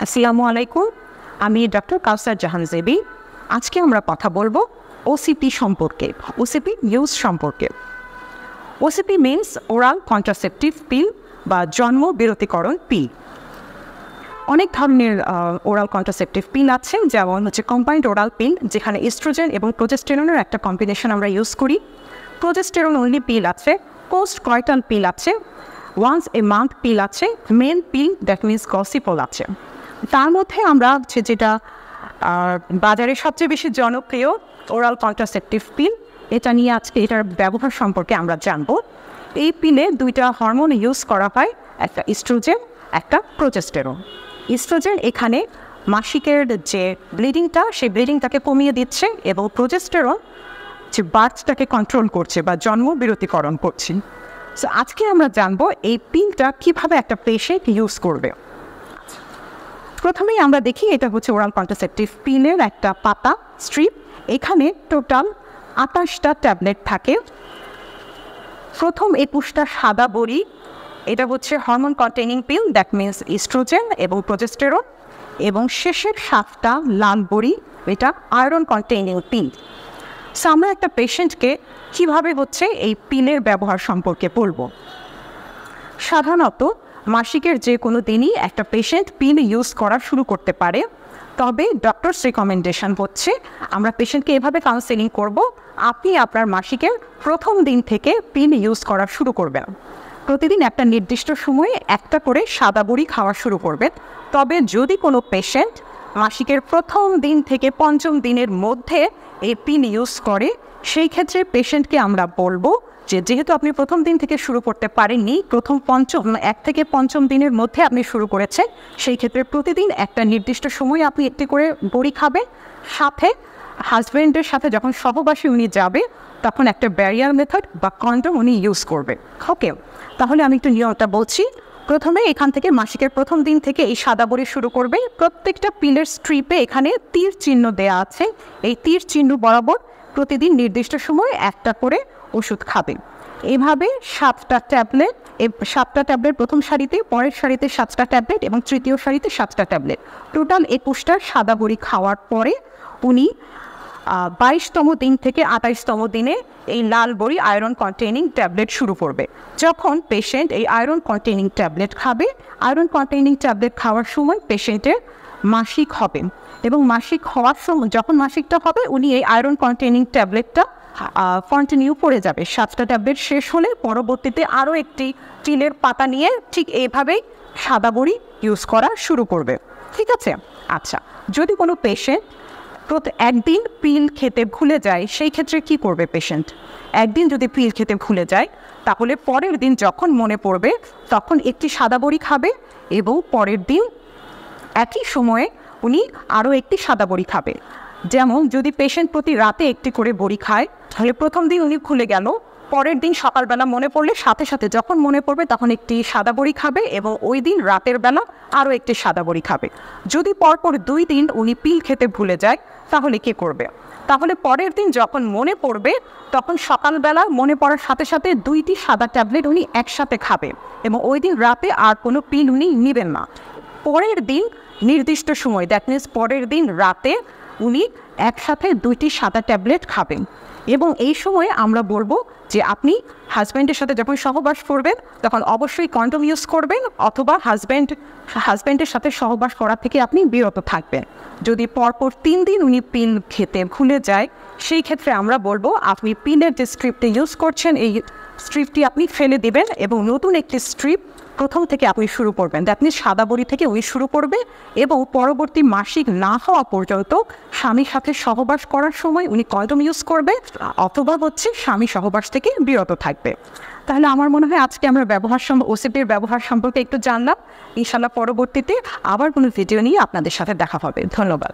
আসসালামু আলাইকুম। আমি ডক্টর কাউসার জাহান জেবি। আজকে আমরা কথা বলবো ওসিপি সম্পর্কে, ওসিপি ইউজ সম্পর্কে। OCP means oral contraceptive pill বা জন্ম বিরতিকরণ পিল। অনেক ধরনের ওরাল কন্ট্রাসেপটিভ পিল আছে, যেমন হচ্ছে কম্বাইন্ড ওরাল পিল, যেখানে ইস্ট্রোজেন এবং প্রোজেস্টেরনের একটা কম্বিনেশন আমরা ইউজ করি। প্রোজেস্টেরন অনলি পিল আছে, পোস্ট কয়টাল পিল আছে, ওয়ান্স এ মান্থ পিল আছে, মেন পিল দ্যাট মিনস গসিপল আছে। তার মধ্যে আমরা হচ্ছে যেটা বাজারে সবচেয়ে বেশি জনপ্রিয় ওরাল কন্ট্রাসেপটিভ পিল, এটা নিয়ে আজকে এটার ব্যবহার সম্পর্কে আমরা জানব। এই পিলে দুইটা হরমোন ইউজ করা হয়, একটা ইস্ট্রোজেন, একটা প্রোজেস্টেরন। ইস্ট্রোজেন এখানে মাসিকের যে ব্লিডিংটা, সেই ব্লিডিংটাকে কমিয়ে দিচ্ছে, এবং প্রোজেস্টেরন যে বার্থটাকে কন্ট্রোল করছে বা জন্ম বিরতিকরণ করছে। সো আজকে আমরা জানবো এই পিলটা কীভাবে একটা পেশেন্ট ইউজ করবে। প্রথমেই আমরা দেখি এটা হচ্ছে ওরাল কন্ট্রাসেপটিভ পিলের একটা পাতা স্ট্রিপ। এখানে টোটাল 28টা ট্যাবলেট থাকে। প্রথম 21টা সাদা বড়ি, এটা হচ্ছে hormone containing pill, that means oestrogen এবং প্রোজেস্টেরন, এবং শেষের 7টা লাল বড়ি, এটা আয়রন কন্টেইনিং পিল। সো আমরা একটা পেশেন্টকে কীভাবে হচ্ছে এই পিলের ব্যবহার সম্পর্কে বলবো। সাধারণত মাসিকের যে কোনো দিনই একটা পেশেন্ট পিল ইউজ করা শুরু করতে পারে, তবে ডক্টরস রিকমেন্ডেশন হচ্ছে আমরা পেশেন্টকে এভাবে কাউন্সেলিং করব, আপনি আপনার মাসিকের প্রথম দিন থেকে পিল ইউজ করা শুরু করবেন। প্রতিদিন একটা নির্দিষ্ট সময়ে একটা করে সাদা বড়ি খাওয়া শুরু করবেন। তবে যদি কোনো পেশেন্ট মাসিকের প্রথম দিন থেকে পঞ্চম দিনের মধ্যে এই পিল ইউজ করে, সেই ক্ষেত্রে পেশেন্টকে আমরা বলবো যেহেতু আপনি প্রথম দিন থেকে শুরু করতে পারেননি, প্রথম 1 থেকে 5 দিনের মধ্যে আপনি শুরু করেছেন, সেই ক্ষেত্রে প্রতিদিন একটা নির্দিষ্ট সময়ে আপনি একটি করে বড়ি খাবে। সাথে হাজব্যান্ডের সাথে যখন সহবাসী উনি যাবে, তখন একটা ব্যারিয়ার মেথড বা কন্ডম উনি ইউজ করবে। ওকে, তাহলে আমি একটু নিয়মটা বলছি। প্রথমে এখান থেকে মাসিকের প্রথম দিন থেকে এই সাদা বড়ি শুরু করবে। প্রত্যেকটা পিলের স্ট্রিপে এখানে তীর চিহ্ন দেয়া আছে। এই তীর চিহ্ন বরাবর প্রতিদিন নির্দিষ্ট সময়ে একটা করে ওষুধ খাবে। এইভাবে 7টা ট্যাবলেট প্রথম সারিতে, পরের সারিতে 7টা ট্যাবলেট এবং তৃতীয় সারিতে 7টা ট্যাবলেট, টোটাল 21টা সাদা বড়ি খাওয়ার পরে উনি 22তম দিন থেকে 28তম দিনে এই লাল বড়ি আয়রন কন্টেইনিং ট্যাবলেট শুরু করবে। যখন পেশেন্ট এই আয়রন কন্টেইনিং ট্যাবলেট খাবে, আয়রন কন্টেইনিং ট্যাবলেট খাওয়ার সময় পেশেন্টের মাসিক হবে, এবং মাসিক হওয়ার সময় যখন মাসিকটা হবে, উনি এই আয়রন কন্টেইনিং ট্যাবলেটটা কন্টিনিউ করে যাবে। 7টা ট্যাবলেট শেষ হলে পরবর্তীতে আরও একটি পিলের পাতা নিয়ে ঠিক এইভাবেই সাদা বড়ি ইউজ করা শুরু করবে। ঠিক আছে? আচ্ছা, যদি কোনো পেশেন্ট একদিন পিল খেতে ভুলে যায়, সেই ক্ষেত্রে কি করবে পেশেন্ট? একদিন যদি পিল খেতে ভুলে যায়, তাহলে পরের দিন যখন মনে পড়বে তখন একটি সাদা বড়ি খাবে, এবং পরের দিন একই সময়ে উনি আরও একটি সাদা বড়ি খাবে। যেমন যদি পেশেন্ট প্রতি রাতে একটি করে বড়ি খায়, তাহলে প্রথম দিন উনি ভুলে গেল, পরের দিন সকালবেলা মনে পড়লে সাথে সাথে যখন মনে পড়বে তখন একটি সাদা বড়ি খাবে, এবং ওই দিন রাতের বেলা আরও একটি সাদা বড়ি খাবে। যদি পরপর 2 দিন উনি পিল খেতে ভুলে যায়, তাহলে কী করবে? তাহলে পরের দিন যখন মনে পড়বে তখন সকালবেলা মনে পড়ার সাথে সাথে 2টি সাদা ট্যাবলেট উনি একসাথে খাবে, এবং ওই দিন রাতে আর কোনো পিল উনি নেবেন না। পরের দিন নির্দিষ্ট সময়, দ্যাট মিনস পরের দিন রাতে উনি একসাথে 2টি সাদা ট্যাবলেট খাবেন। এবং এই সময়ে আমরা বলবো যে আপনি হাজব্যান্ডের সাথে যখন সহবাস করবেন তখন অবশ্যই কন্ডম ইউজ করবেন, অথবা হাজব্যান্ডের সাথে সহবাস করা থেকে আপনি বিরত থাকবেন। যদি পরপর 3 দিন উনি পিল খেতে ভুলে যায়, সেই ক্ষেত্রে আমরা বলবো আপনি পিলের যে স্ট্রিপটি ইউজ করছেন, এই স্ট্রিপটি আপনি ফেলে দেবেন, এবং নতুন একটি স্ট্রিপ প্রথম থেকে আপনি শুরু করবেন। দ্যাট মিনস সাদা বড়ি থেকে উনি শুরু করবে, এবং পরবর্তী মাসিক না হওয়া পর্যন্ত স্বামীর সাথে সহবাস করার সময় উনি কন্ডম ইউজ করবে, অথবা হচ্ছে স্বামী সহবাস থেকে বিরত থাকবে। তাহলে আমার মনে হয় আজকে আমরা ওসিপির ব্যবহার সম্পর্কে একটু জানলাম। ইনশাল্লাহ পরবর্তীতে আবার কোনো ভিডিও নিয়ে আপনাদের সাথে দেখা হবে। ধন্যবাদ।